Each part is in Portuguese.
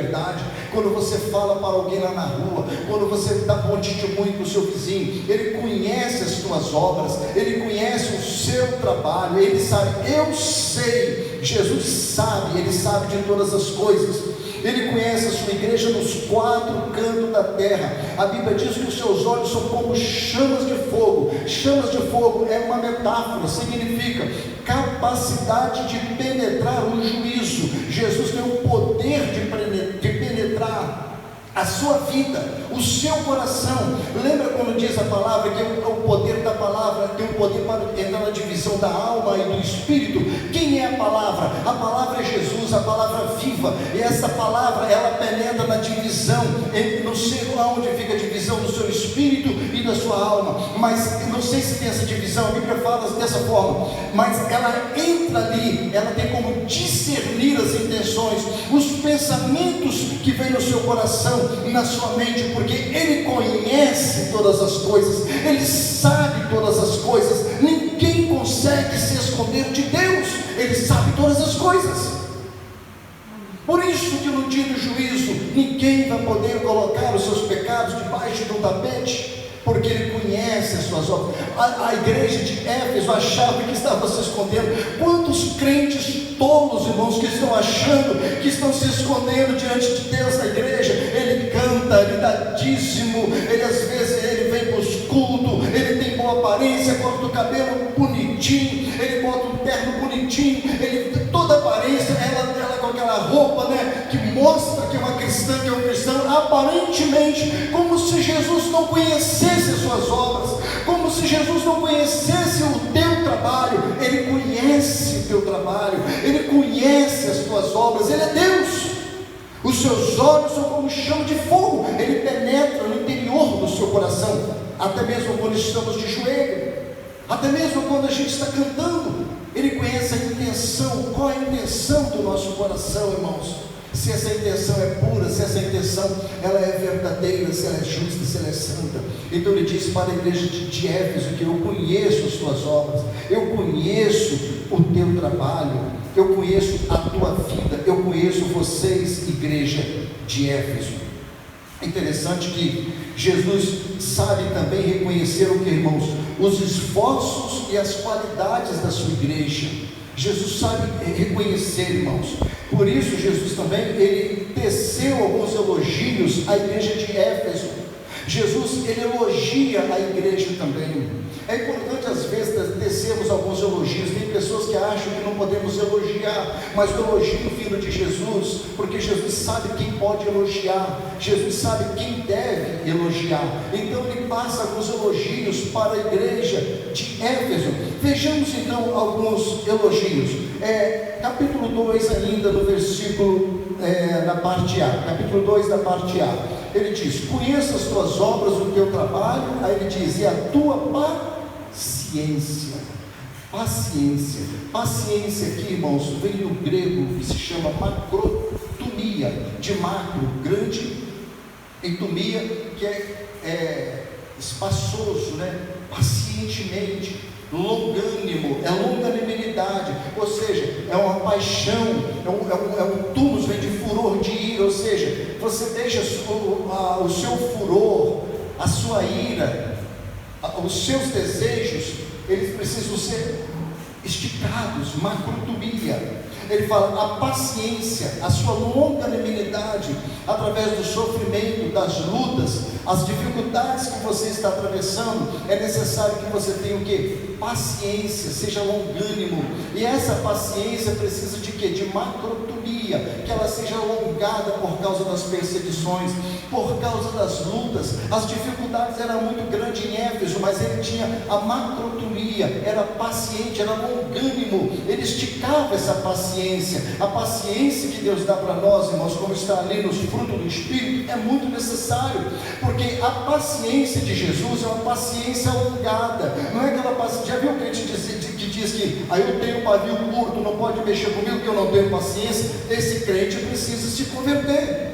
verdade, quando você fala para alguém lá na rua, quando você dá bom testemunho para o seu vizinho, Ele conhece as tuas obras, Ele conhece o seu trabalho, Ele sabe, eu sei, Jesus sabe, Ele sabe de todas as coisas. Ele conhece a sua igreja nos 4 cantos da terra. A Bíblia diz que os seus olhos são como chamas de fogo. Chamas de fogo é uma metáfora, significa capacidade de penetrar o juízo. Jesus tem o poder de penetrar a sua vida, o seu coração. Lembra quando diz a palavra que o poder da palavra tem o poder para entrar na divisão da alma e do espírito? Quem é a palavra? A palavra é Jesus, a palavra viva, e essa palavra ela penetra na divisão, no ser onde fica a divisão do seu espírito e da sua alma. Mas não sei se tem essa divisão, a Bíblia fala dessa forma, mas ela entra ali, ela tem como discernir as intenções, os pensamentos que vêm no seu coração e na sua mente, porque Ele conhece todas as coisas, Ele sabe todas as coisas. Ninguém consegue se esconder de Deus, Ele sabe todas as coisas. Por isso que no dia do juízo ninguém vai poder colocar os seus pecados debaixo do tapete, porque Ele conhece as suas obras. A igreja de Éfeso achava que estava se escondendo. Quantos crentes tolos, irmãos, que estão achando que estão se escondendo diante de Deus na igreja? Ele canta, ele dá dízimo, ele às vezes ele vem para os cultos, ele tem boa aparência, corta o cabelo bonitinho, ele bota um terno bonitinho, ele, toda aparência, ela com aquela roupa, né, que mostra que é uma cristã, que é um cristão, aparentemente, como se Jesus não conhecesse as suas obras, como se Jesus não conhecesse o teu trabalho. Ele conhece o teu trabalho, Ele conhece as tuas obras, Ele é Deus. Os seus olhos são como chama de fogo, Ele penetra no interior do seu coração, até mesmo quando estamos de joelho, até mesmo quando a gente está cantando. Ele conhece a intenção. Qual é a intenção do nosso coração, irmãos? Se essa intenção é pura, se essa intenção ela é verdadeira, se ela é justa, se ela é santa. Então ele disse para a igreja de Éfeso que eu conheço as tuas obras, eu conheço o teu trabalho, eu conheço a tua vida, eu conheço vocês, igreja de Éfeso. É interessante que Jesus sabe também reconhecer o que, irmãos? Os esforços e as qualidades da sua igreja. Jesus sabe reconhecer, irmãos. Por isso Jesus também, ele teceu alguns elogios à igreja de Éfeso. Jesus, ele elogia a igreja também. É importante às vezes tecermos alguns elogios. Tem pessoas que acham que não podemos elogiar, mas o elogio vindo de Jesus, porque Jesus sabe quem pode elogiar, Jesus sabe quem deve elogiar. Então ele passa alguns elogios para a igreja de Éfeso. Vejamos então alguns elogios. Capítulo 2 ainda, no versículo, na parte A, capítulo 2 da parte A, ele diz: conheça as tuas obras, o teu trabalho. Aí ele diz: e a tua paciência. Paciência aqui, irmãos, vem do grego que se chama macrotumia, de macro, grande, e tumia, que é espaçoso, né? Pacientemente, longânimo, é longanimidade, ou seja, é uma paixão, é um tumos, vem de furor de ira, ou seja, você deixa o seu furor, a sua ira, os seus desejos, eles precisam ser esticados, macrotumia. Ele fala, a paciência, a sua longanimidade, através do sofrimento, das lutas, as dificuldades que você está atravessando, é necessário que você tenha o quê? Paciência, seja longânimo. E essa paciência precisa de quê? De macrotumia, que ela seja alongada por causa das perseguições, por causa das lutas. As dificuldades eram muito grandes em Éfeso, mas ele tinha a macrotumia, era paciente, era longânimo, ele esticava essa paciência. A paciência que Deus dá para nós, irmãos, como está ali nos frutos do Espírito, é muito necessário, porque a paciência de Jesus é uma paciência alongada, não é aquela paciência. Já viu o crente que diz que eu tenho um pavio curto, não pode mexer comigo que eu não tenho paciência? Esse crente precisa se converter.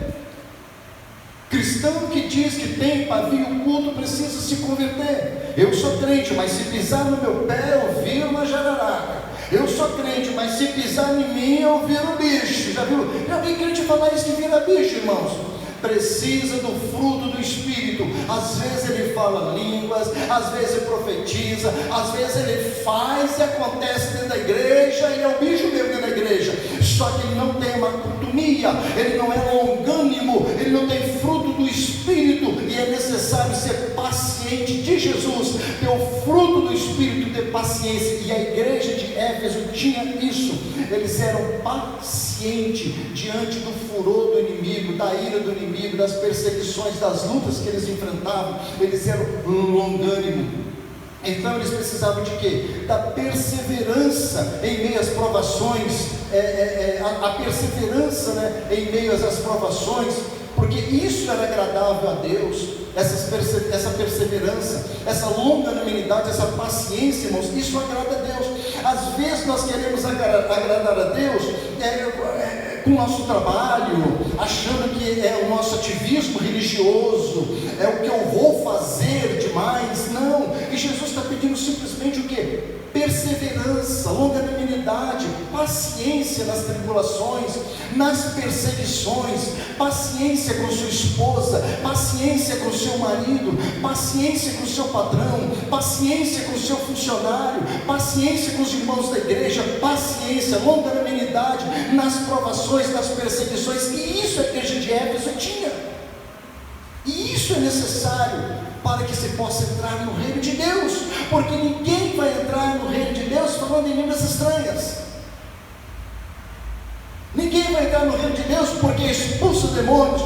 Cristão que diz que tem pavio curto precisa se converter. Eu sou crente, mas se pisar no meu pé eu viro uma jararaca. Eu sou crente, mas se pisar em mim eu viro bicho. Já viu? Já vi crente falar isso que vira bicho, irmãos. Precisa do fruto do Espírito. Às vezes ele fala línguas, às vezes ele profetiza, às vezes ele faz e acontece dentro da igreja, ele é o bicho mesmo dentro da igreja, só que ele não tem uma cultumia, ele não é longânimo, ele não tem fruto do Espírito, e é necessário ser paciente de Jesus, ter o fruto do Espírito, ter paciência, e a igreja de Éfeso tinha isso. Eles eram pacientes diante do furor do inimigo, da ira do inimigo, das perseguições, das lutas que eles enfrentavam. Eles eram longânimos. Então eles precisavam de quê? Da perseverança em meio às provações, a perseverança, né, em meio às provações, porque isso era agradável a Deus. Essa perseverança, essa longanimidade, essa paciência, irmãos, isso agrada a Deus. Às vezes nós queremos agradar a Deus com o nosso trabalho, achando que é o nosso ativismo religioso, é o que eu vou fazer demais. Não, e Jesus está pedindo simplesmente o quê? Perseverança, longanimidade, paciência nas tribulações, nas perseguições, paciência com sua esposa, paciência com seu marido, paciência com seu patrão, paciência com seu funcionário, paciência com os irmãos da igreja, paciência, longanimidade nas provações, nas perseguições. E isso a igreja de Éfeso tinha, e isso é necessário para que se possa entrar no reino de Deus, porque ninguém vai entrar no reino de Deus falando em línguas estranhas. Ninguém vai entrar no reino de Deus porque expulsa demônios.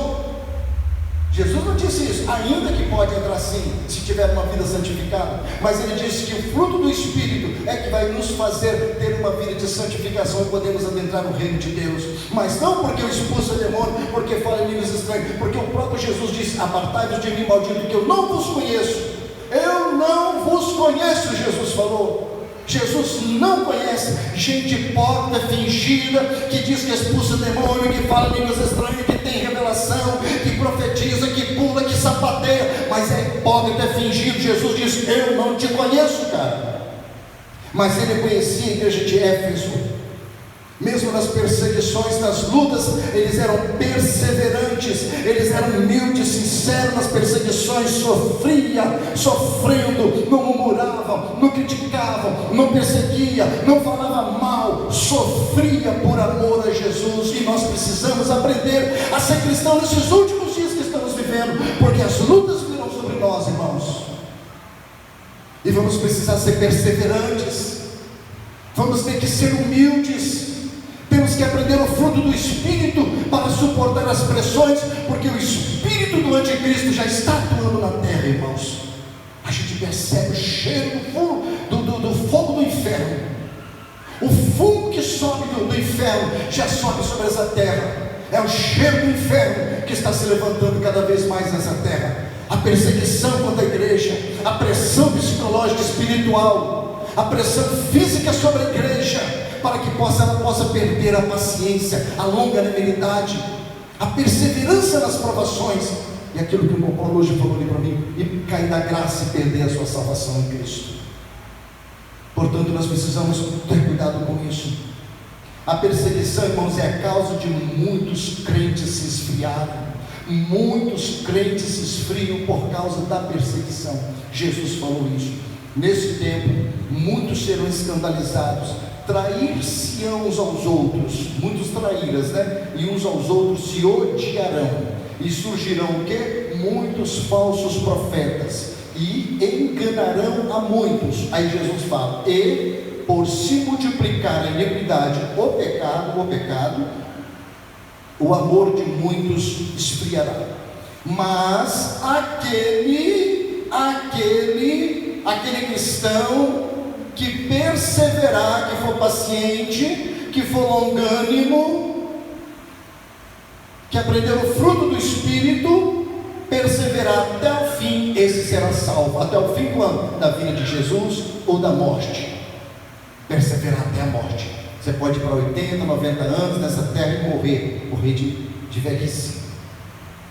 Jesus não disse isso, ainda que pode entrar sim, se tiver uma vida santificada, mas ele disse que o fruto do Espírito é que vai nos fazer ter uma vida de santificação e podemos adentrar no reino de Deus, mas não porque eu expulso demônio, porque fala em línguas estranhas, porque o próprio Jesus disse: apartai-vos de mim, maldito, que eu não vos conheço. Eu não vos conheço, Jesus falou. Jesus não conhece gente hipócrita, fingida, que diz que expulsa demônio, que fala línguas estranhas, que tem revelação, que profetiza, que pula, que sapateia, mas é hipócrita, é fingido. Jesus diz: eu não te conheço, cara. Mas ele conhecia a igreja de Éfeso. Mesmo nas perseguições, nas lutas, eles eram perseverantes, eles eram humildes, sinceros nas perseguições, sofrendo, não murmuravam, não criticavam, não perseguia, não falava mal, sofria por amor a Jesus. E nós precisamos aprender a ser cristãos nesses últimos dias que estamos vivendo, porque as lutas virão sobre nós, irmãos, e vamos precisar ser perseverantes, vamos ter que ser humildes. Temos que aprender o fruto do Espírito para suportar as pressões, porque o Espírito do Anticristo já está atuando na terra, irmãos. A gente percebe o cheiro do fogo do inferno. O fumo que sobe do inferno já sobe sobre essa terra. É o cheiro do inferno que está se levantando cada vez mais nessa terra. A perseguição contra a igreja, a pressão psicológica e espiritual, a pressão física sobre a igreja, para que ela possa perder a paciência, a longanimidade, a perseverança nas provações, e aquilo que o irmão Paulo hoje falou ali para mim, e cair da graça e perder a sua salvação em Cristo. Portanto, nós precisamos ter cuidado com isso. A perseguição, irmãos, é a causa de muitos crentes se esfriarem. Muitos crentes se esfriam por causa da perseguição. Jesus falou isso. Nesse tempo, muitos serão escandalizados, trair-se-ão uns aos outros, muitos traíras, né? E uns aos outros se odiarão, e surgirão o quê? Muitos falsos profetas, e enganarão a muitos. Aí Jesus fala: e por se multiplicar a iniquidade, o pecado, o amor de muitos esfriará. Mas aquele cristão que perseverar, que for paciente, que for longânimo, que aprender o fruto do Espírito, perseverar até o fim, esse será salvo. Até o fim quando? Da vida de Jesus ou da morte? Perseverar até a morte. Você pode ir para 80, 90 anos nessa terra e morrer de velhice,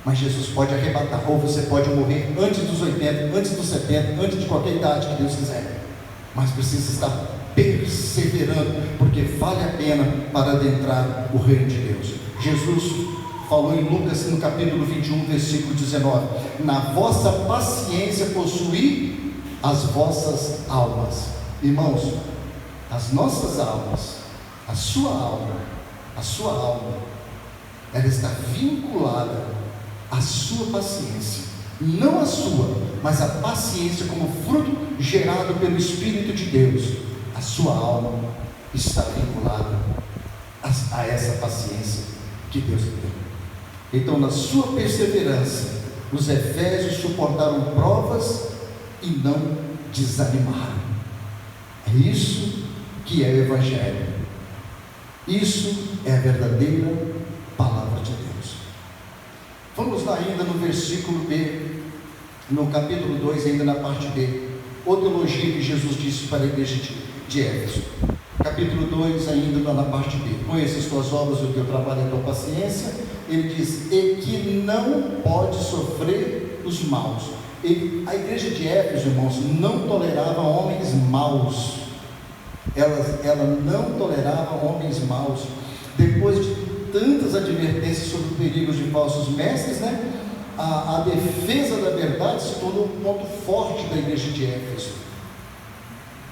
mas Jesus pode arrebatar. Ou você pode morrer antes dos 80, antes dos 70, antes de qualquer idade que Deus quiser, mas precisa estar perseverando, porque vale a pena para adentrar o reino de Deus. Jesus falou em Lucas, no capítulo 21, versículo 19: na vossa paciência possuí as vossas almas. Irmãos, as nossas almas, a sua alma, ela está vinculada à sua paciência, não a sua, mas a paciência como fruto gerado pelo Espírito de Deus. A sua alma está vinculada a essa paciência que Deus lhe deu. Então, na sua perseverança, os efésios suportaram provas e não desanimaram. É isso que é o Evangelho. Isso é a verdadeira palavra de Deus. Vamos lá ainda no versículo B, no capítulo 2, ainda na parte B, outra elogio que Jesus disse para a igreja de Éfeso. Capítulo 2, ainda na parte B: conheça as tuas obras, o teu trabalho e a tua paciência. Ele diz: e que não pode sofrer os maus. A igreja de Éfeso, irmãos, não tolerava homens maus. Ela não tolerava homens maus. Depois de tantas advertências sobre perigos de falsos mestres, a defesa da verdade se tornou um ponto forte da igreja de Éfeso.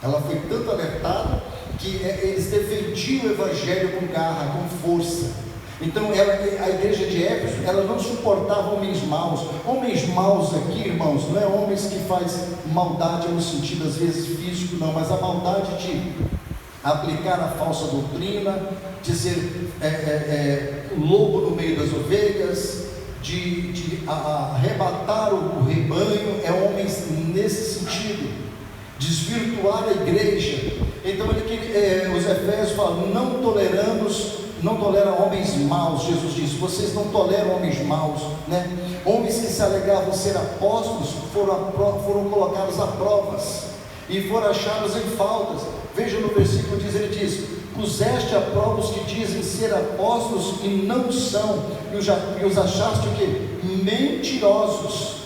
Ela foi tanto alertada que eles defendiam o Evangelho com garra, com força. Então a igreja de Éfeso, ela não suportava homens maus. Homens maus aqui, irmãos, não é homens que faz maldade no sentido às vezes físico, não, mas a maldade de aplicar a falsa doutrina, de ser lobo no meio das ovelhas, de arrebatar o rebanho. É homens nesse sentido, desvirtuar a igreja. Então os Efésios falam: não toleram homens maus. Jesus disse: vocês não toleram homens maus, Homens que se alegavam ser apóstolos foram colocados a provas e foram achados em faltas. Veja no versículo 10, ele diz: puseste a prova os que dizem ser apóstolos e não são, e os achaste o quê? Mentirosos.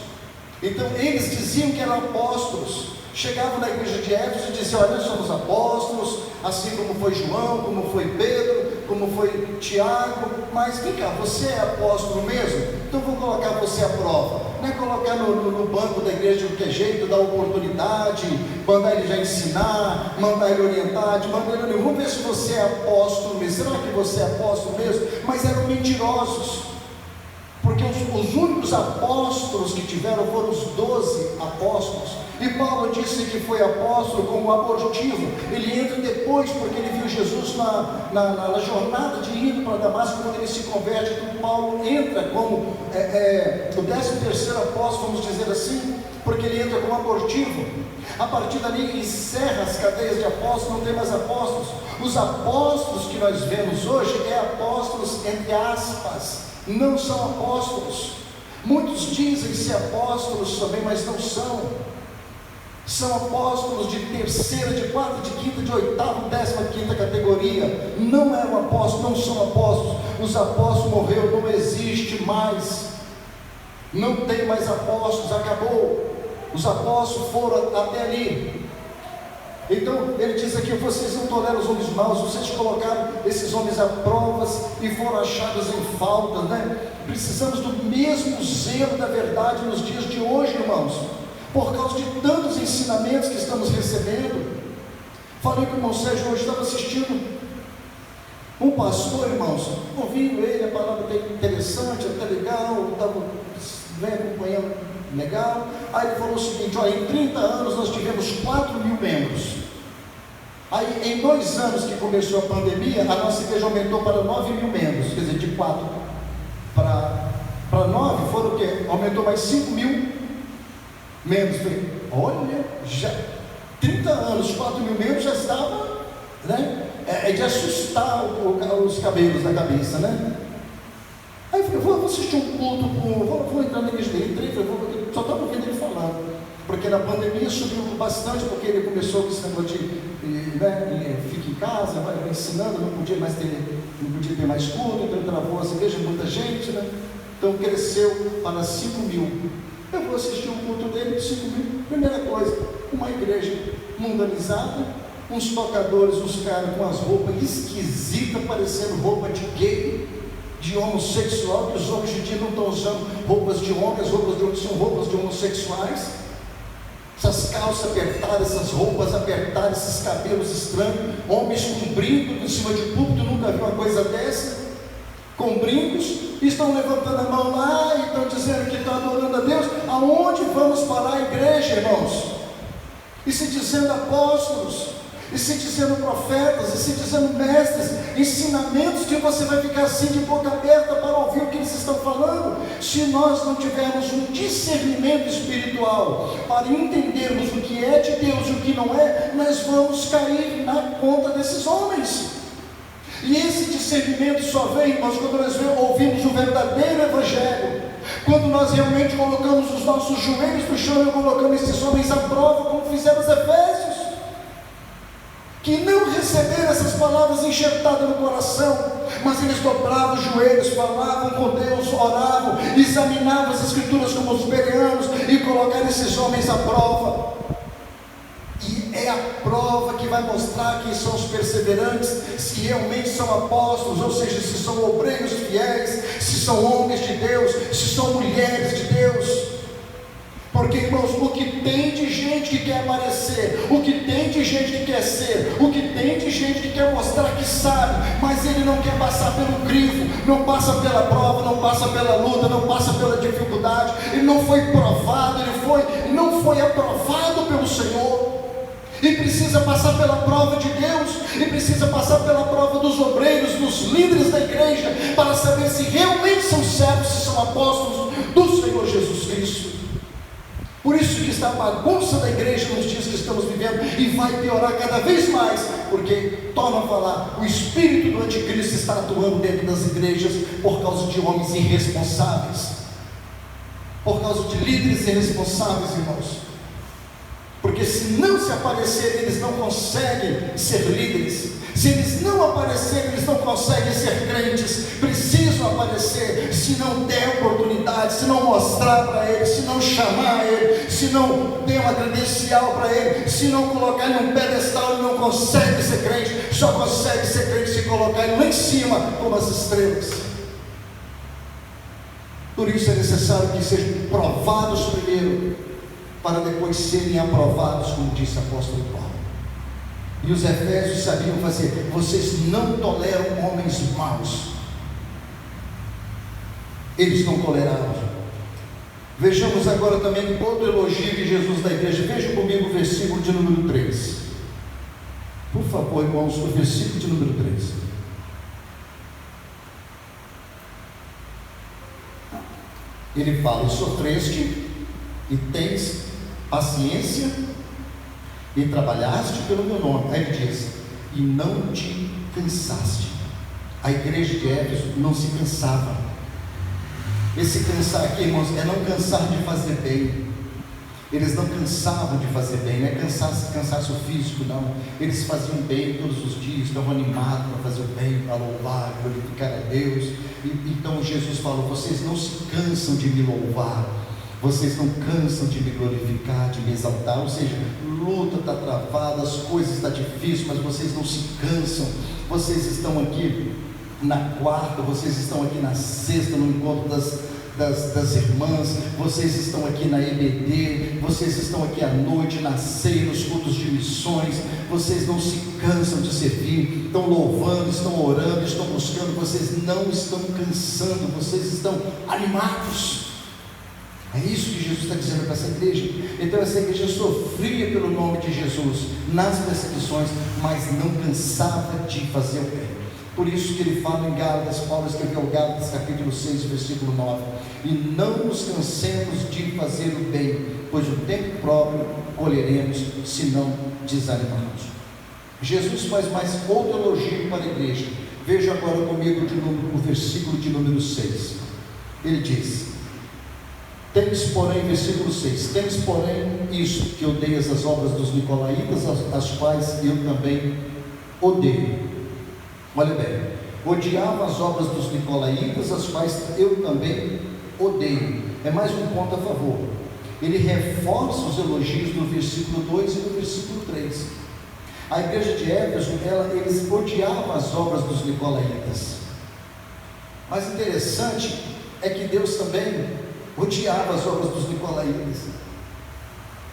Então eles diziam que eram apóstolos, chegavam na igreja de Éfeso e diziam: olha, nós somos apóstolos, assim como foi João, como foi Pedro, como foi Tiago. Mas vem cá, você é apóstolo mesmo? Então vou colocar você à prova. Não é colocar no banco da igreja de qualquer jeito, dar oportunidade, mandar ele já ensinar, mandar ele orientar, de maneira nenhuma. Vamos ver se você é apóstolo mesmo. Será que você é apóstolo mesmo? Mas eram mentirosos, porque os únicos apóstolos que tiveram foram os 12 apóstolos. E Paulo disse que foi apóstolo como abortivo. Ele entra depois, porque ele viu Jesus na jornada de indo para Damasco, quando ele se converte. Então Paulo entra como o 13º apóstolo, vamos dizer assim, porque ele entra como abortivo. A partir dali encerra as cadeias de apóstolos, não tem mais apóstolos. Os apóstolos que nós vemos hoje apóstolos entre aspas, não são apóstolos. Muitos dizem ser apóstolos também, mas não são. São apóstolos de terceira, de quarta, de quinta, de oitava, 15ª categoria. Não eram apóstolos, não são apóstolos. Os apóstolos morreram, não existe mais. Não tem mais apóstolos, acabou. Os apóstolos foram até ali. Então ele diz aqui: vocês não toleram os homens maus, vocês colocaram esses homens a provas e foram achados em falta, Precisamos do mesmo zelo da verdade nos dias de hoje, irmãos, por causa de tantos ensinamentos que estamos recebendo. Falei com o irmão Sérgio hoje, estava assistindo um pastor, irmãos, ouvindo ele, a palavra dele interessante, até legal, estava acompanhando legal. Aí ele falou o seguinte: olha, em 30 anos nós tivemos 4.000 membros. Aí em 2 anos que começou a pandemia, a nossa igreja aumentou para 9.000 membros, quer dizer, de 4 para 9 foram o quê? Aumentou mais 5.000 membros. Falei: olha, já 30 anos, 4.000 membros já estava, é de assustar os cabelos da cabeça, Aí eu falei: vou assistir um culto, vou entrar na igreja dele. Entrei, falei: só estava ouvindo ele falando, porque na pandemia subiu bastante, porque ele começou com esse negócio de fica em casa, vai ensinando, não podia ter mais culto, então travou as igrejas, muita gente, então cresceu para 5.000. Eu vou assistir um culto dele de 5.000. Primeira coisa, uma igreja mundanizada, uns tocadores, uns caras com as roupas esquisitas, parecendo roupa de gay, de homossexual, que os homens hoje em dia não estão usando roupas de homens, as roupas de homens são roupas de homossexuais. Essas calças apertadas, essas roupas apertadas, esses cabelos estranhos, homens com brinco em cima de púlpito, nunca vi uma coisa dessa, com brincos, e estão levantando a mão lá e estão dizendo que estão adorando a Deus. Aonde vamos parar a igreja, irmãos? E se dizendo apóstolos, e se dizendo profetas, e se dizendo mestres, ensinamentos que você vai ficar assim de boca aberta para ouvir o que eles estão falando. Se nós não tivermos um discernimento espiritual para entendermos o que é de Deus e o que não é, nós vamos cair na conta desses homens. E esse discernimento só vem, irmãos, quando nós ouvimos o verdadeiro evangelho, quando nós realmente colocamos os nossos joelhos no chão e colocamos esses homens à prova, como fizeram os efésios, que não receberam essas palavras enxertadas no coração, mas eles dobravam os joelhos, falavam com Deus, oravam, examinavam as escrituras como os bereanos e colocaram esses homens à prova. E é a prova que vai mostrar quem são os perseverantes, se realmente são apóstolos, ou seja, se são obreiros fiéis, se são homens de Deus, se são mulheres de Deus. Porque, irmãos, o que tem de gente que quer aparecer, o que tem de gente que quer ser, o que tem de gente que quer mostrar que sabe, mas ele não quer passar pelo crivo, não passa pela prova, não passa pela luta, não passa pela dificuldade, ele não foi provado, não foi aprovado pelo Senhor, e precisa passar pela prova de Deus, e precisa passar pela prova dos obreiros, dos líderes da igreja, para saber se realmente são servos, se são apóstolos do Senhor Jesus Cristo. Por isso que está a bagunça da igreja nos dias que estamos vivendo, e vai piorar cada vez mais, porque, torna a falar, o espírito do anticristo está atuando dentro das igrejas, por causa de homens irresponsáveis, por causa de líderes irresponsáveis, irmãos. Porque se não se aparecerem, eles não conseguem ser líderes. Se eles não aparecerem, eles não conseguem ser crentes. Precisam aparecer. Se não der oportunidade, se não mostrar para ele, se não chamar ele, se não der uma credencial para ele, se não colocar ele num pedestal, ele não consegue ser crente. Só consegue ser crente se colocar ele lá em cima, como as estrelas. Por isso é necessário que sejam provados primeiro, para depois serem aprovados, como disse o apóstolo Paulo. E os efésios sabiam fazer. Vocês não toleram homens maus. Eles não toleravam. Vejamos agora também outro elogio de Jesus da igreja. Vejam comigo o versículo de número 3. Por favor, irmãos, o versículo de número 3. Ele fala: e sofreste, e tens paciência, e trabalhaste pelo meu nome. Aí ele diz: e não te cansaste. A igreja de Éfeso não se cansava. Esse cansar aqui, irmãos, é não cansar de fazer bem. Eles não cansavam de fazer bem, não é cansaço físico, não. Eles faziam bem todos os dias, estavam animados para fazer o bem, para louvar, glorificar a Deus. Então Jesus falou: vocês não se cansam de me louvar, vocês não cansam de me glorificar, de me exaltar. Ou seja, luta está travada, as coisas estão difíceis, mas vocês não se cansam. Vocês estão aqui na quarta, vocês estão aqui na sexta, no encontro das irmãs, vocês estão aqui na EBD, vocês estão aqui à noite, na ceia, nos cultos de missões. Vocês não se cansam de servir, estão louvando, estão orando, estão buscando, vocês não estão cansando, vocês estão animados. É isso que Jesus está dizendo para essa igreja. Então essa igreja sofria pelo nome de Jesus nas perseguições, mas não cansava de fazer o bem. Por isso que ele fala em Gálatas, Paulo escreveu Gálatas capítulo 6, versículo 9: e não nos cansemos de fazer o bem, pois o tempo próprio colheremos, se não desanimarmos. Jesus faz mais outro elogio para a igreja. Veja agora comigo o versículo de número 6. Ele diz: tens porém, versículo 6, tens porém isso, que odeias as obras dos nicolaítas, as quais eu também odeio. Olha bem, odiava as obras dos nicolaítas, as quais eu também odeio. É mais um ponto a favor. Ele reforça os elogios no versículo 2 e no versículo 3. A igreja de Éfeso, eles odiavam as obras dos nicolaítas. Mas interessante é que Deus também odiava as obras dos nicolaítas.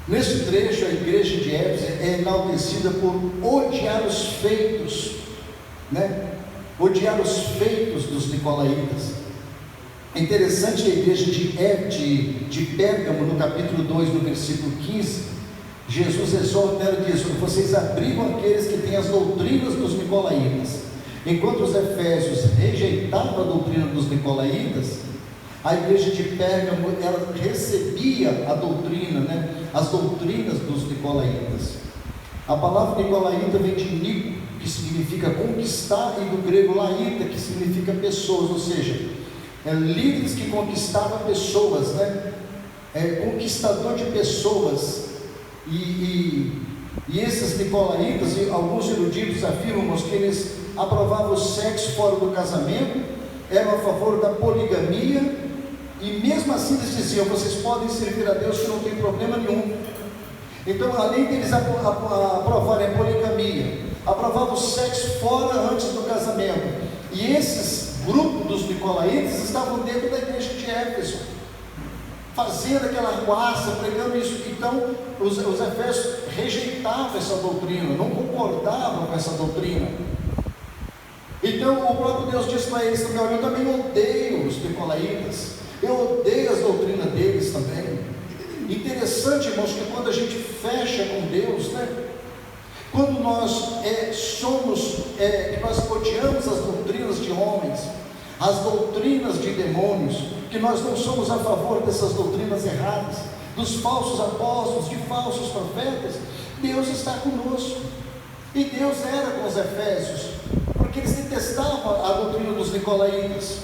Neste trecho, a igreja de Éfeso é enaltecida por odiar os feitos, odiar os feitos dos nicolaítas. É interessante que a igreja de Pérgamo, no capítulo 2, no versículo 15, Jesus exorta ela e diz: vocês abrigam aqueles que têm as doutrinas dos nicolaítas. Enquanto os efésios rejeitavam a doutrina dos nicolaítas, a igreja de Pérgamo, ela recebia a doutrina, as doutrinas dos nicolaítas. A palavra nicolaíta vem de nico, que significa conquistar, e do grego laíta, que significa pessoas, ou seja, líderes que conquistavam pessoas, conquistador de pessoas. E esses nicolaítas, e alguns eruditos afirmam que eles aprovavam o sexo fora do casamento, eram a favor da poligamia, e mesmo assim eles diziam: vocês podem servir a Deus que não tem problema nenhum. Então, além deles aprovarem a poligamia, aprovavam o sexo fora antes do casamento. E esses grupos dos nicolaítas estavam dentro da igreja de Éfeso, fazendo aquela arruaça, pregando isso. Então, os efésios rejeitavam essa doutrina, não concordavam com essa doutrina. Então, o próprio Deus disse para eles também: olha, eu também odeio os nicolaítas, eu odeio as doutrinas deles também. Interessante, irmãos, que quando a gente fecha com Deus, quando nós nós odiamos as doutrinas de homens, as doutrinas de demônios, que nós não somos a favor dessas doutrinas erradas, dos falsos apóstolos, de falsos profetas, Deus está conosco. E Deus era com os efésios, porque eles detestavam a doutrina dos nicolaítas.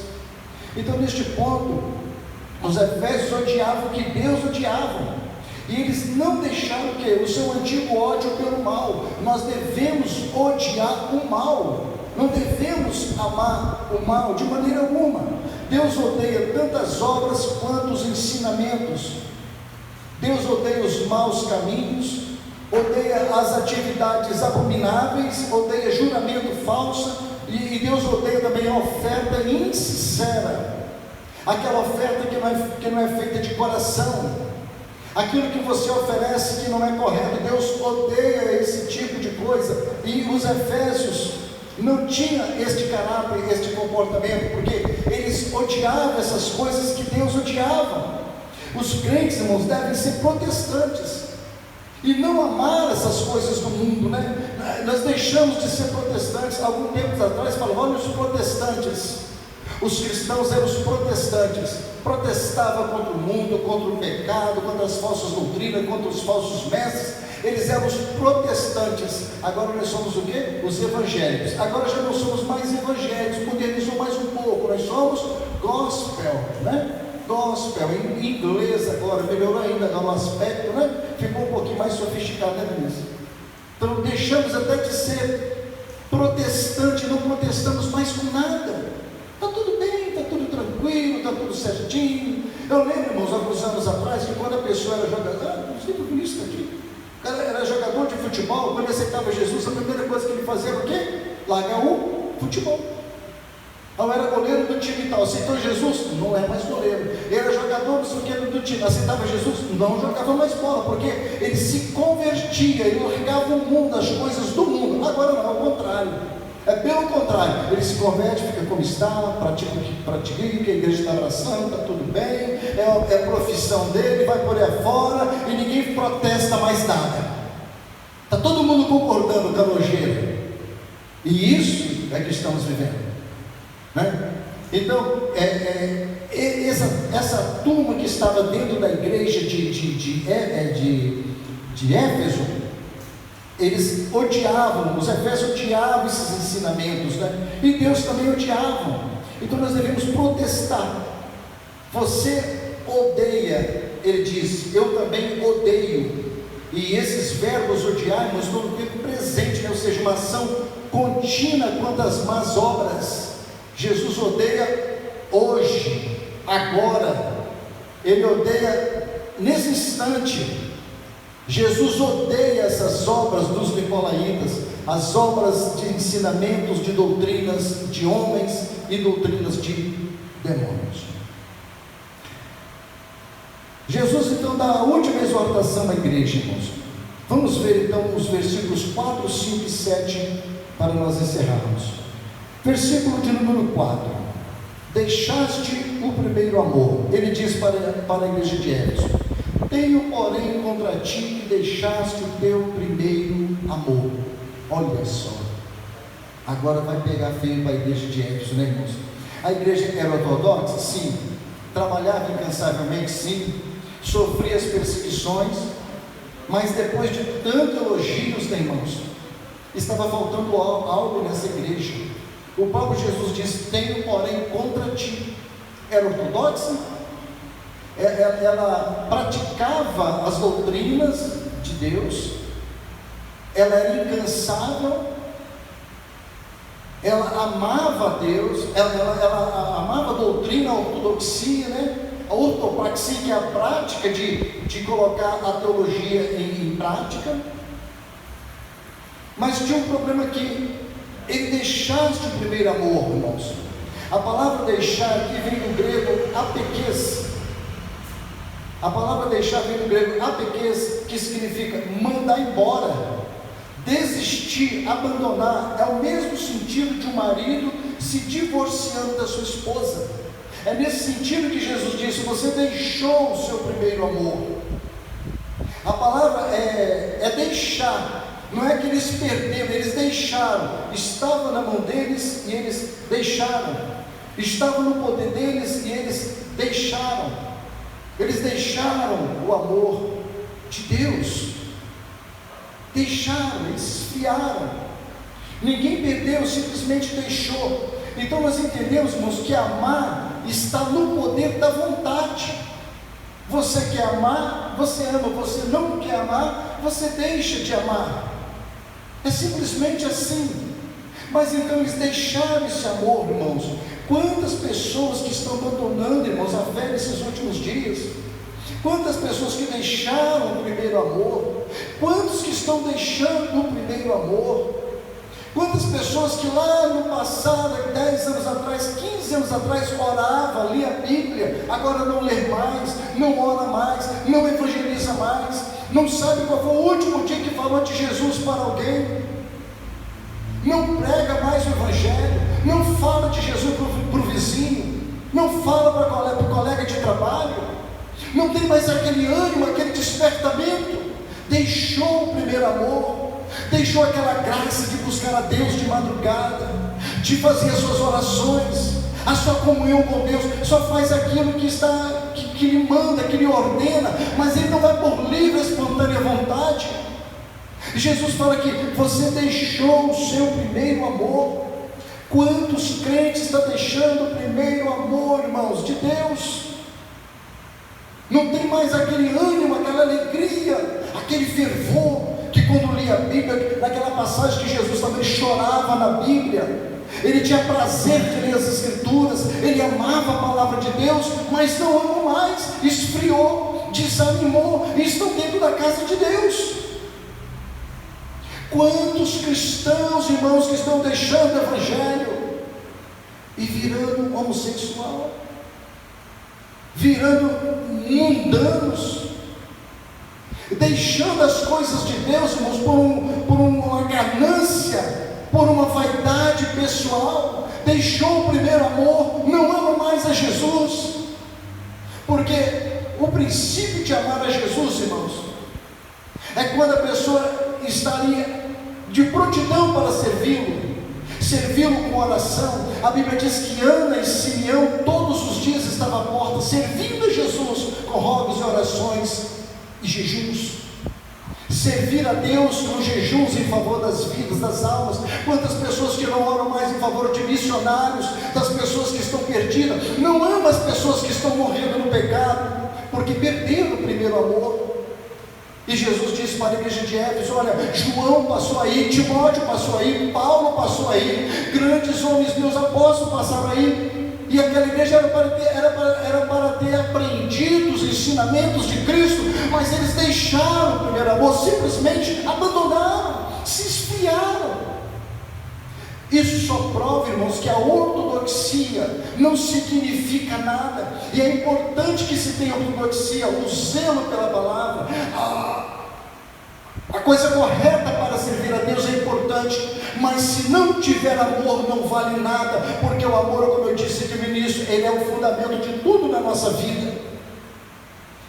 Então, neste ponto, os efésios odiavam o que Deus odiava, e eles não deixaram o seu antigo ódio pelo mal. Nós devemos odiar o mal, não devemos amar o mal de maneira alguma. Deus odeia tanto as obras quanto os ensinamentos. Deus odeia os maus caminhos, odeia as atividades abomináveis, odeia juramento falso, e Deus odeia também a oferta insincera, aquela oferta que não é feita de coração, aquilo que você oferece que não é correto. Deus odeia esse tipo de coisa. E os efésios não tinham este caráter, este comportamento, porque eles odiavam essas coisas que Deus odiava. Os crentes, irmãos, devem ser protestantes e não amar essas coisas do mundo, Nós deixamos de ser protestantes. Algum tempo atrás falavam: olha, os protestantes. Os cristãos eram os protestantes, protestavam contra o mundo, contra o pecado, contra as falsas doutrinas, contra os falsos mestres. Eles eram os protestantes. Agora nós somos o quê? Os evangélicos. Agora já não somos mais evangélicos, modernizou mais um pouco, nós somos gospel, Gospel, em inglês agora, melhorou ainda no aspecto, ficou um pouquinho mais sofisticado, nisso. Então deixamos até de ser protestante, não protestamos mais com nada. Está tudo bem, está tudo tranquilo, está tudo certinho. Eu lembro, irmãos, alguns anos atrás, que quando a pessoa era jogador, não sei por isso aqui, o cara era jogador de futebol, quando ele aceitava Jesus, a primeira coisa que ele fazia era o quê? Largar o futebol. Então era goleiro do time e tal, aceitou Jesus? Não é mais goleiro. Ele era jogador, não sei o que, do time, aceitava Jesus? Não jogava mais bola, porque ele se convertia, ele largava o mundo, as coisas do mundo. Agora não, ao contrário. É pelo contrário, ele se converte, fica como está, pratica o que a igreja está abraçando, está tudo bem, é a profissão dele, vai por aí fora, e ninguém protesta mais nada. Está todo mundo concordando com a nojeira. E isso é que estamos vivendo. Então, essa turma que estava dentro da igreja de Éfeso, eles odiavam, os efésios odiavam esses ensinamentos, e Deus também odiava. Então nós devemos protestar. Você odeia, ele diz, eu também odeio. E esses verbos odiar, nós estamos no tempo presente, ou seja, uma ação contínua quanto às más obras. Jesus odeia hoje, agora. Ele odeia nesse instante. Jesus odeia essas obras dos nicolaítas, as obras de ensinamentos, de doutrinas de homens e doutrinas de demônios. Jesus então dá a última exortação à igreja, irmãos. Vamos ver então os versículos 4, 5 e 7 para nós encerrarmos. Versículo de número 4: deixaste o primeiro amor. Ele diz para a igreja de Éfeso: tenho porém contra ti que deixaste o teu primeiro amor. Olha só, agora vai pegar feio para a igreja de Éfeso, né, irmãos? A igreja era ortodoxa? Sim. Trabalhava incansavelmente? Sim. Sofria as perseguições, mas depois de tantos elogios, né, irmãos, estava faltando algo nessa igreja. O próprio Jesus diz: tenho porém contra ti. Era ortodoxa? Ela praticava as doutrinas de Deus, ela era incansável, ela amava a Deus, ela amava a doutrina, a ortodoxia, né? A ortopraxia, que é a prática de colocar a teologia em prática. Mas tinha um problema aqui: ele deixaste o primeiro amor, irmãos. A palavra deixar aqui vem do grego apeques. A palavra deixar vem do grego apeques, que significa mandar embora, desistir, abandonar. É o mesmo sentido de um marido se divorciando da sua esposa. É nesse sentido que Jesus disse: você deixou o seu primeiro amor. A palavra é deixar. Não é que eles perderam, eles deixaram. Estava na mão deles e eles deixaram. Estava no poder deles e eles deixaram. Eles deixaram o amor de Deus. Deixaram, eles esfriaram. Ninguém perdeu, simplesmente deixou. Então nós entendemos, irmãos, que amar está no poder da vontade. Você quer amar, você ama. Você não quer amar, você deixa de amar. É simplesmente assim. Mas então eles deixaram esse amor, irmãos. Quantas pessoas que estão abandonando, irmãos, a fé nesses últimos dias? Quantas pessoas que deixaram o primeiro amor? Quantos que estão deixando o primeiro amor? Quantas pessoas que lá no passado, 10 anos atrás, 15 anos atrás, orava, lia a Bíblia, agora não lê mais, não ora mais, não evangeliza mais, não sabe qual foi o último dia que falou de Jesus para alguém, não prega mais o Evangelho, não fala de Jesus para o vizinho, não fala para o colega de trabalho, não tem mais aquele ânimo, aquele despertamento, deixou o primeiro amor, deixou aquela graça de buscar a Deus de madrugada, de fazer as suas orações, a sua comunhão com Deus, só faz aquilo que lhe manda, que lhe ordena, mas ele não vai por livre, espontânea vontade. Jesus fala que você deixou o seu primeiro amor. Quantos crentes estão deixando o primeiro amor, irmãos, de Deus? Não tem mais aquele ânimo, aquela alegria, aquele fervor, que quando lia a Bíblia, naquela passagem que Jesus também chorava na Bíblia, ele tinha prazer de ler as Escrituras, ele amava a palavra de Deus, mas não ama mais, esfriou, desanimou, e estão dentro da casa de Deus. Quantos cristãos, irmãos, que estão deixando o Evangelho e virando homossexual, virando mundanos, deixando as coisas de Deus, irmãos, por uma ganância, por uma vaidade pessoal, deixou o primeiro amor, não ama mais a Jesus, porque o princípio de amar a Jesus, irmãos, é quando a pessoa estaria de prontidão para servi-lo com oração. A Bíblia diz que Ana e Simeão todos os dias estavam à porta, servindo a Jesus com rogas e orações e jejuns. Servir a Deus com jejuns em favor das vidas, das almas. Quantas pessoas que não oram mais em favor de missionários, das pessoas que estão perdidas, não ama as pessoas que estão morrendo no pecado, porque perderam o primeiro amor. E Jesus disse para a igreja de Éfeso: olha, João passou aí, Timóteo passou aí, Paulo passou aí, grandes homens meus apóstolos passaram aí, e aquela igreja era para ter aprendidos ensinamentos de Cristo, mas eles deixaram o primeiro amor, simplesmente abandonaram, se esfriaram. Isso só prova, irmãos, que a ortodoxia não significa nada, e é importante que se tenha ortodoxia, o zelo pela palavra, a coisa correta para servir a Deus é importante, mas se não tiver amor não vale nada, porque o amor, como eu disse aqui no início, ele é o fundamento de tudo na nossa vida.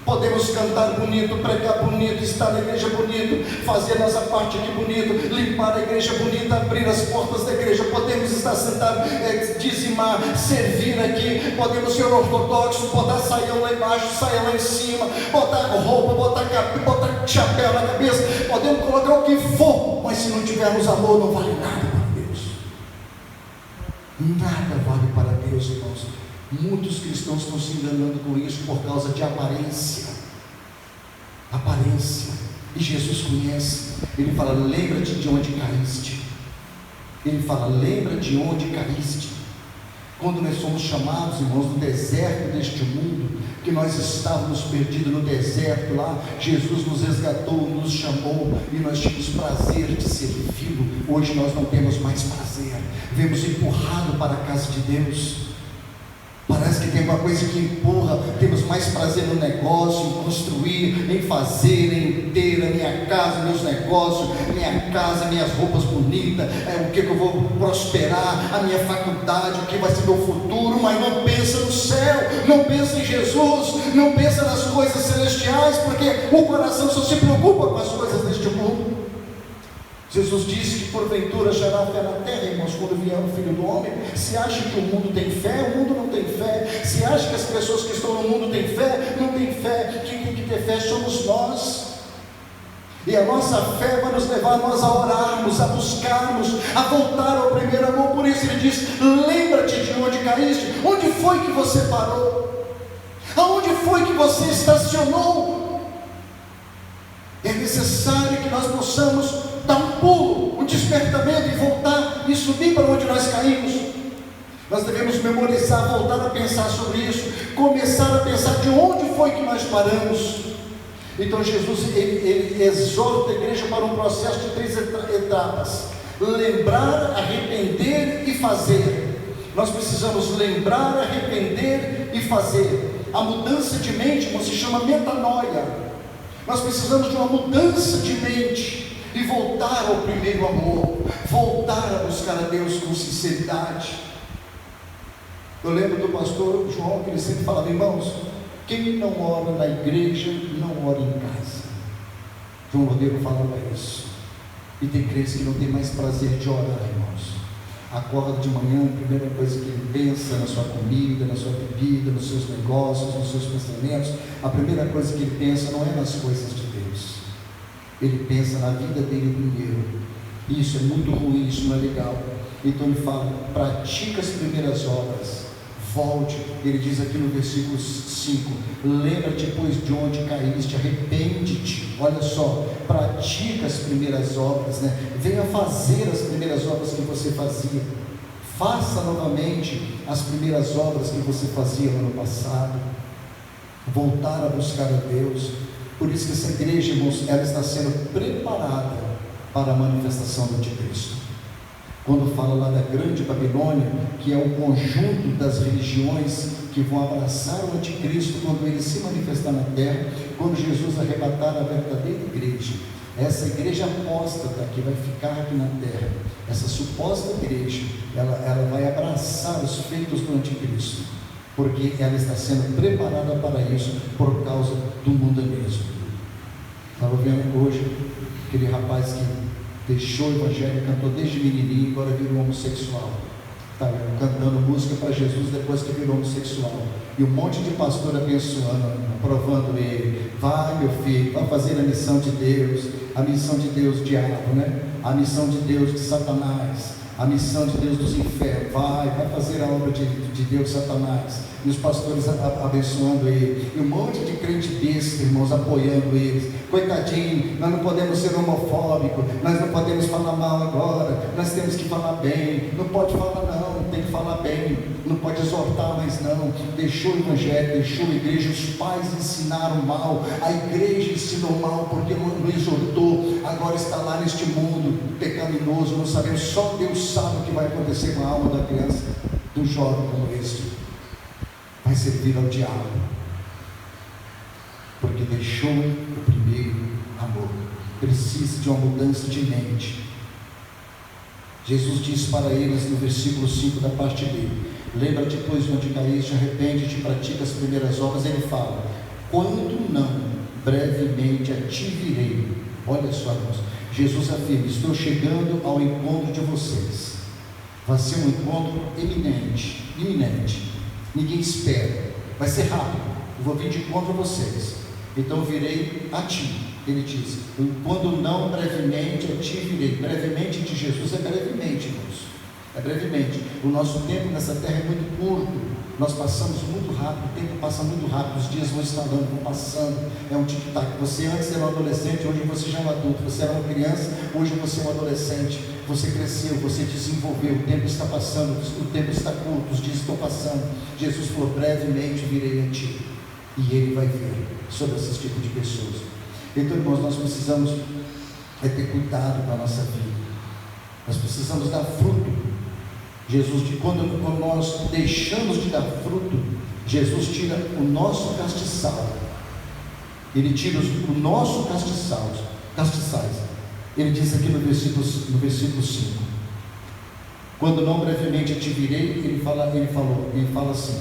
Podemos cantar bonito, pregar bonito, estar na igreja bonito, fazer nossa parte aqui bonito, limpar a igreja bonita, abrir as portas da igreja, podemos estar sentados, dizimar, servir aqui, podemos ser ortodoxos, botar saião lá embaixo, saião lá em cima, botar roupa, botar chapéu na cabeça, podemos colocar o que for, mas se não tivermos amor não vale nada para Deus. Nada vale para Deus, irmãos. Muitos cristãos estão se enganando com isso por causa de aparência. E Jesus conhece. Ele fala: lembra-te de onde caíste. Ele fala: lembra de onde caíste. Quando nós somos chamados, irmãos, do deserto deste mundo, que nós estávamos perdidos no deserto lá, Jesus nos resgatou, nos chamou, e nós tínhamos prazer de servi-lo. Hoje nós não temos mais prazer, vemos empurrado para a casa de Deus. Parece que tem uma coisa que empurra, temos mais prazer no negócio, em construir, em fazer, em ter a minha casa, meus negócios, minha casa, minhas roupas bonitas, o que eu vou prosperar, a minha faculdade, o que vai ser meu futuro, mas não pensa no céu, não pensa em Jesus, não pensa nas coisas celestiais, porque o coração só se preocupa com as coisas deste mundo. Jesus disse que porventura gerará fé na terra, irmãos, quando vier o Filho do Homem. Se acha que o mundo tem fé, o mundo não tem fé. Se acha que as pessoas que estão no mundo têm fé, não tem fé. Quem tem que ter fé somos nós. E a nossa fé vai nos levar a nós a orarmos, a buscarmos, a voltar ao primeiro amor. Por isso ele diz: lembra-te de onde caíste. Onde foi que você parou? Aonde foi que você estacionou? É necessário que nós possamos dar um pulo, um despertamento e voltar e subir para onde nós caímos. Nós devemos memorizar, voltar a pensar sobre isso, começar a pensar de onde foi que nós paramos. Então Jesus ele exorta a igreja para um processo de 3 etapas: lembrar, arrepender e fazer. Nós precisamos lembrar, arrepender e fazer. A mudança de mente, irmão, se chama metanoia. Nós precisamos de uma mudança de mente e voltar ao primeiro amor, voltar a buscar a Deus com sinceridade. Eu lembro do pastor João, que ele sempre falava: irmãos, quem não ora na igreja, não ora em casa. João Rodrigo falava isso. E tem crentes que não tem mais prazer de orar, irmãos. Acorda de manhã, a primeira coisa que ele pensa na sua comida, na sua bebida, nos seus negócios, nos seus pensamentos, a primeira coisa que ele pensa não é nas coisas de Deus. Ele pensa na vida dele primeiro. Isso é muito ruim, isso não é legal. Então ele fala: pratica as primeiras obras, volte. Ele diz aqui no versículo 5: lembra-te, pois, de onde caíste, arrepende-te. Olha só, pratica as primeiras obras, né? Venha fazer as primeiras obras que você fazia. Faça novamente as primeiras obras que você fazia no ano passado. Voltar a buscar a Deus. Por isso que essa igreja, irmãos, ela está sendo preparada para a manifestação do anticristo. Quando fala lá da grande Babilônia, que é o conjunto das religiões que vão abraçar o anticristo quando ele se manifestar na terra, quando Jesus arrebatar a verdadeira igreja, essa igreja apóstata que vai ficar aqui na terra, essa suposta igreja, ela vai abraçar os feitos do anticristo, porque ela está sendo preparada para isso por causa do mundanismo. Estava vendo hoje aquele rapaz que deixou o evangelho, cantou desde menininho, agora virou homossexual. Está cantando música para Jesus depois que virou homossexual. E um monte de pastor abençoando, aprovando ele. Vai, meu filho, vai fazer a missão de Deus diabo, né? A missão de Deus de Satanás, a missão de Deus dos infernos. Vai fazer a obra de Deus, Satanás. E os pastores abençoando ele, e um monte de crente besta, irmãos, apoiando eles. Coitadinho, nós não podemos ser homofóbicos, nós não podemos falar mal agora, nós temos que falar bem. Não pode falar não, tem tem que falar bem, não pode exortar mais não. Deixou o evangelho, deixou a igreja, os pais ensinaram mal, a igreja ensinou mal porque não exortou, agora está lá neste mundo pecaminoso, não sabemos, só Deus sabe o que vai acontecer com a alma da criança, do jovem como este. Vai servir ao diabo, porque deixou o primeiro amor. Precisa de uma mudança de mente. Jesus disse para eles no versículo 5 da parte dele: lembra-te, pois, de onde caíste, arrepende-te e pratica as primeiras obras. Ele fala: quando não, brevemente a ti virei. Olha só, irmãos, Jesus afirma: estou chegando ao encontro de vocês. Vai ser um encontro iminente, ninguém espera, vai ser rápido, eu vou vir de encontro a vocês, então virei a ti. Ele diz: quando não, brevemente a ti virei. Brevemente de Jesus é brevemente, irmãos, é brevemente. O nosso tempo nessa terra é muito curto, nós passamos muito rápido, o tempo passa muito rápido, os dias vão estalando, vão passando, é um tic-tac. Você antes era um adolescente, hoje você já é um adulto. Você era uma criança, hoje você é um adolescente. Você cresceu, você desenvolveu, o tempo está passando, o tempo está curto, os dias estão passando. Jesus falou: brevemente virei a ti. E Ele vai vir sobre esse tipo de pessoas. Então, irmãos, nós precisamos ter cuidado com a nossa vida, nós precisamos dar fruto. Jesus, quando nós deixamos de dar fruto, Jesus tira o nosso castiçal, Ele tira o nosso castiçais. Ele diz aqui no versículo 5: quando não, brevemente te virei. Ele fala assim: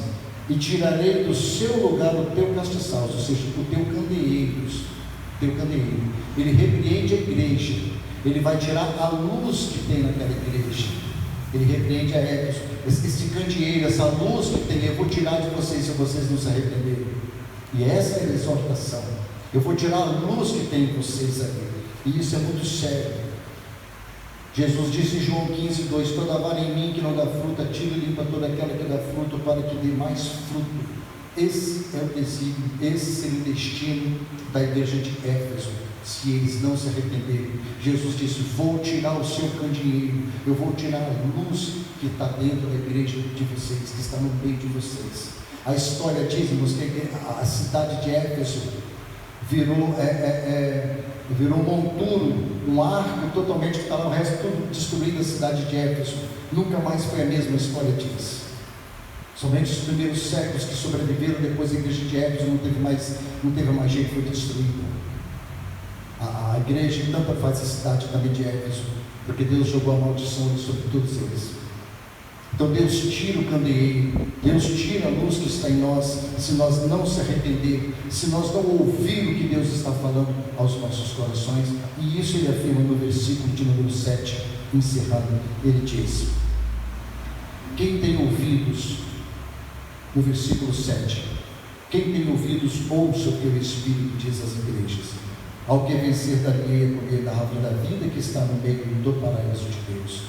e tirarei do seu lugar o teu castiçal, ou seja, o teu candeeiro. Ele repreende a igreja, ele vai tirar a luz que tem naquela igreja. Ele repreende a Éfeso: esse candeeiro, essa luz que tem, eu vou tirar de vocês se vocês não se arrependerem. E essa é a exortação: eu vou tirar a luz que tem em vocês ali. E isso é muito sério. Jesus disse em João 15:2: toda vara em mim que não dá fruta, tira e limpa toda aquela que dá fruto, para que dê mais fruto. Esse é o desígnio, esse seria o destino da igreja de Éfeso, se eles não se arrependerem. Jesus disse: vou tirar o seu candeeiro, eu vou tirar a luz que está dentro da igreja de vocês, que está no meio de vocês. A história diz, irmãos, que a cidade de Éfeso virou um monturo, um arco totalmente, que estava o resto tudo destruído. A cidade de Éfeso nunca mais foi a mesma, a história diz. Somente os primeiros séculos que sobreviveram depois da igreja de Éfeso, não teve mais jeito, foi destruída. A igreja tanto faz a cidade também de Éfeso, porque Deus jogou a maldição sobre todos eles. Então Deus tira o candeeiro, Deus tira a luz que está em nós, se nós não se arrepender, se nós não ouvir o que Deus está falando aos nossos corações. E isso Ele afirma no versículo de número 7, encerrado. Ele diz: quem tem ouvidos, no versículo 7, quem tem ouvidos, ouça o que o Espírito diz às igrejas. Ao que vencer, darei a comer da árvore da vida que está no meio do paraíso de Deus.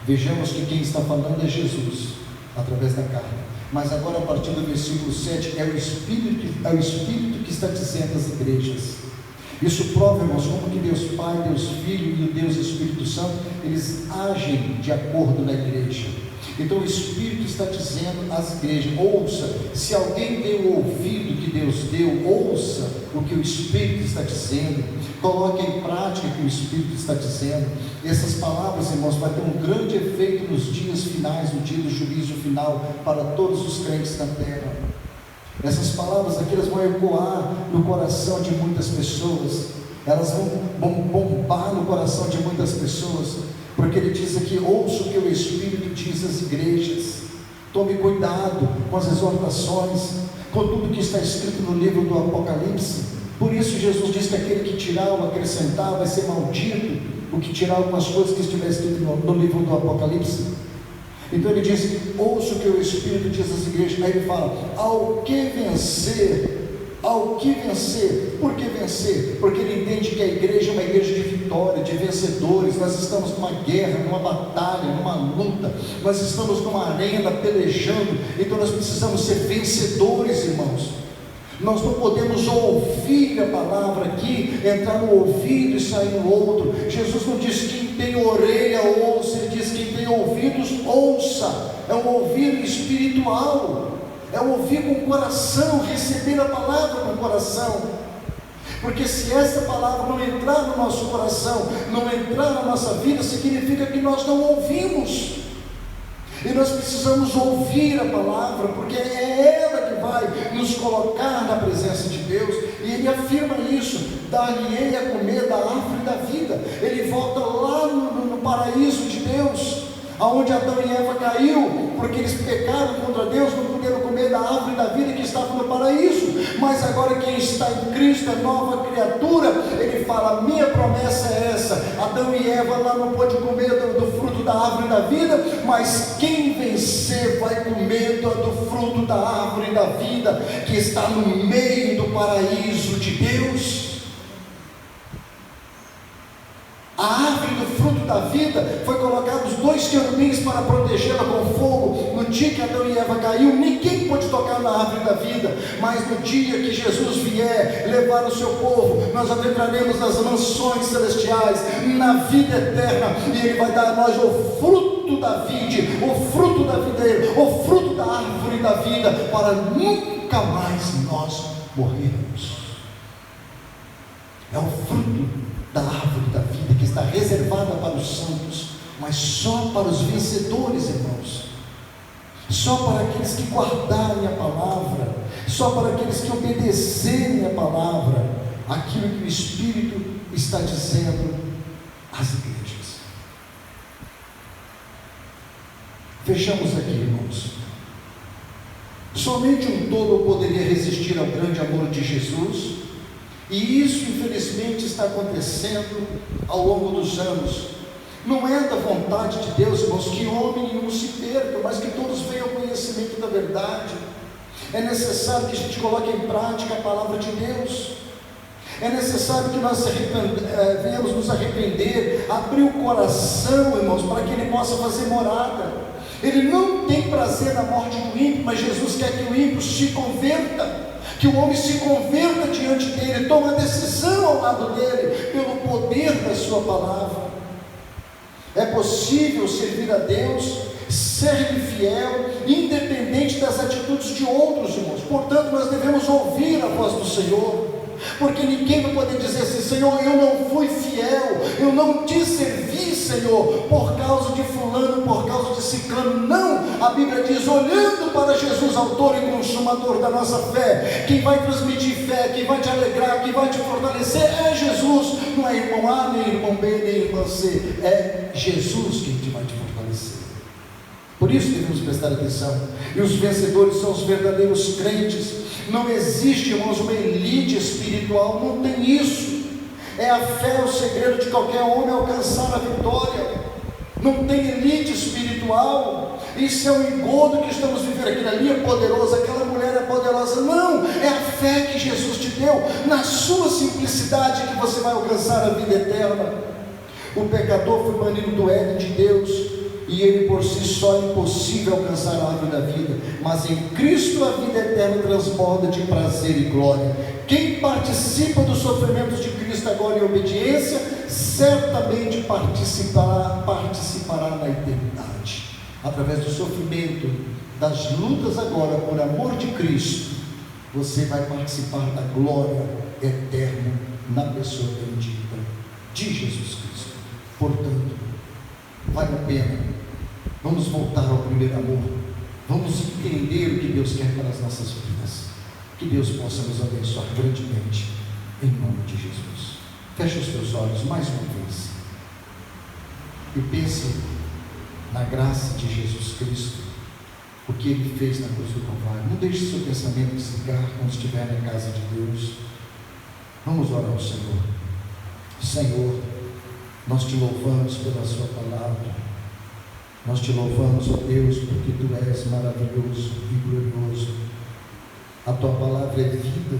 Vejamos que quem está falando é Jesus, através da carne. Mas agora, a partir do versículo 7, é o Espírito que está dizendo às igrejas. Isso prova, irmãos, como que Deus Pai, Deus Filho e o Deus Espírito Santo, eles agem de acordo na igreja. Então o Espírito está dizendo às igrejas: ouça. Se alguém tem o ouvido que Deus deu, ouça o que o Espírito está dizendo, coloque em prática o que o Espírito está dizendo. E essas palavras, irmãos, vai ter um grande efeito nos dias finais, no dia do juízo final, para todos os crentes na terra. Essas palavras aqui, elas vão ecoar no coração de muitas pessoas, elas vão bombar no coração de muitas pessoas, porque ele diz aqui: ouça o que o Espírito diz às igrejas. Tome cuidado com as exortações, com tudo que está escrito no livro do Apocalipse. Por isso Jesus diz que aquele que tirar ou acrescentar vai ser maldito, o que tirar algumas coisas que estiver escrito no livro do Apocalipse. Então ele diz: ouça o que o Espírito diz às igrejas. Aí ele fala: ao que vencer. Ao que vencer. Por que vencer? Porque ele entende que a igreja é uma igreja de vitória, de vencedores. Nós estamos numa guerra, numa batalha, numa luta. Nós estamos numa arena pelejando. Então nós precisamos ser vencedores, irmãos. Nós não podemos ouvir a palavra aqui, entrar no ouvido e sair no outro. Jesus não diz: quem tem orelha ouça. Ele diz: quem tem ouvidos, ouça. É um ouvir espiritual, é um ouvir com o coração, receber a palavra com o coração. Porque se essa palavra não entrar no nosso coração, não entrar na nossa vida, significa que nós não ouvimos. E nós precisamos ouvir a palavra, porque é ela que vai nos colocar na presença de Deus. E ele afirma isso: dar-lhe-ei a comer da árvore da vida. Ele volta lá no paraíso de Deus, aonde Adão e Eva caiu, porque eles pecaram contra Deus, não puderam comer da árvore da vida que estava no paraíso. Mas agora quem está em Cristo é nova criatura. Ele fala: a minha promessa é essa. Adão e Eva lá não pôde comer do fruto da árvore da vida, mas quem vencer vai comer do fruto da árvore da vida, que está no meio do paraíso de Deus. A árvore do fruto da vida foi colocados 2 querubins para protegê-la com fogo. No dia que Adão e Eva caiu, ninguém pôde tocar na árvore da vida. Mas no dia que Jesus vier levar o seu povo, nós adentraremos nas mansões celestiais, na vida eterna, e Ele vai dar a nós o fruto da vide, o fruto da videira, o fruto da árvore da vida, para nunca mais nós morrermos. É o fruto da árvore da vida que está reservada para os santos, mas só para os vencedores, irmãos, só para aqueles que guardarem a palavra, só para aqueles que obedecerem a palavra, aquilo que o Espírito está dizendo às igrejas. Fechamos aqui, irmãos. Somente um tolo poderia resistir ao grande amor de Jesus. E isso, infelizmente, está acontecendo ao longo dos anos. Não é da vontade de Deus, irmãos, que homem nenhum se perca, mas que todos venham ao conhecimento da verdade. É necessário que a gente coloque em prática a palavra de Deus. É necessário que nós venhamos nos arrepender, abrir o coração, irmãos, para que Ele possa fazer morada. Ele não tem prazer na morte do ímpio, mas Jesus quer que o ímpio se converta, que o homem se converta diante dele, tome a decisão ao lado dele, pelo poder da sua palavra. É possível servir a Deus, ser-lhe fiel, independente das atitudes de outros, irmãos. Portanto, nós devemos ouvir a voz do Senhor, porque ninguém vai poder dizer assim: Senhor, eu não fui fiel, eu não te servi, Senhor, por causa de fulano, por causa de ciclano. Não, a Bíblia diz, olhando para Jesus, autor e consumador da nossa fé, quem vai transmitir fé, quem vai te alegrar, quem vai te fortalecer é Jesus, não é irmão A, nem irmão B, nem irmã C, é Jesus quem te vai te fortalecer. Por isso devemos prestar atenção. E os vencedores são os verdadeiros crentes. Não existe, irmãos, uma elite espiritual, não tem isso. É a fé, o segredo de qualquer homem alcançar a vitória. Não tem elite espiritual. Isso é um engodo que estamos vivendo. Aquilo ali é poderoso, aquela mulher é poderosa. Não, é a fé que Jesus te deu, na sua simplicidade, que você vai alcançar a vida eterna. O pecador foi banido do Éden de Deus, e ele por si só é impossível alcançar a árvore da vida, mas em Cristo a vida eterna transborda de prazer e glória. Quem participa dos sofrimentos de Cristo agora em obediência, certamente participará na eternidade. Através do sofrimento, das lutas agora por amor de Cristo, você vai participar da glória eterna na pessoa bendita de Jesus Cristo. Portanto, vale a pena. Vamos voltar ao primeiro amor. Vamos entender o que Deus quer para as nossas vidas. Que Deus possa nos abençoar grandemente, em nome de Jesus. Feche os teus olhos mais uma vez e pense na graça de Jesus Cristo, o que Ele fez na cruz do Calvário. Não deixe seu pensamento desligar quando estiver na casa de Deus. Vamos orar ao Senhor. Senhor, nós te louvamos pela sua palavra. Nós te louvamos, ó Deus, porque tu és maravilhoso e glorioso. A tua palavra é vida,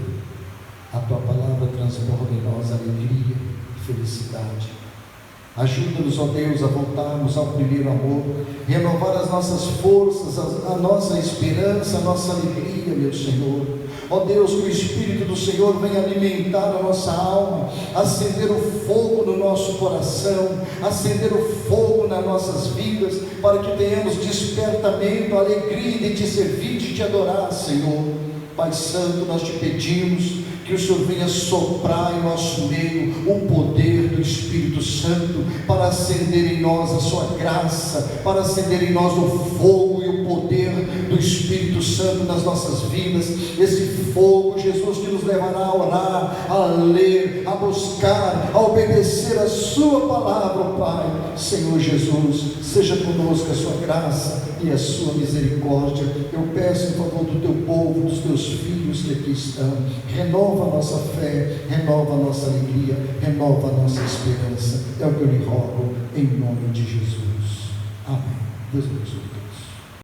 a tua palavra transborda em nós alegria e felicidade. Ajuda-nos, ó Deus, a voltarmos ao primeiro amor, renovar as nossas forças, a nossa esperança, a nossa alegria, meu Senhor. Ó Deus, que o Espírito do Senhor venha alimentar a nossa alma, acender o fogo no nosso coração, acender o fogo nas nossas vidas, para que tenhamos despertamento, alegria de te servir, de te adorar, Senhor. Pai Santo, nós te pedimos que o Senhor venha soprar em nosso meio o poder do Espírito Santo, para acender em nós a sua graça, para acender em nós o fogo e o poder do Espírito Santo nas nossas vidas. Esse fogo, Jesus, que nos levará a orar, a ler, a buscar, a obedecer a sua palavra, Pai. Senhor Jesus, seja conosco a sua graça e a sua misericórdia. Eu peço em favor do teu povo, dos teus filhos que aqui estão. Renova a nossa fé, renova a nossa alegria, renova a nossa esperança. É o que eu lhe rogo, em nome de Jesus. Amém. Deus abençoe.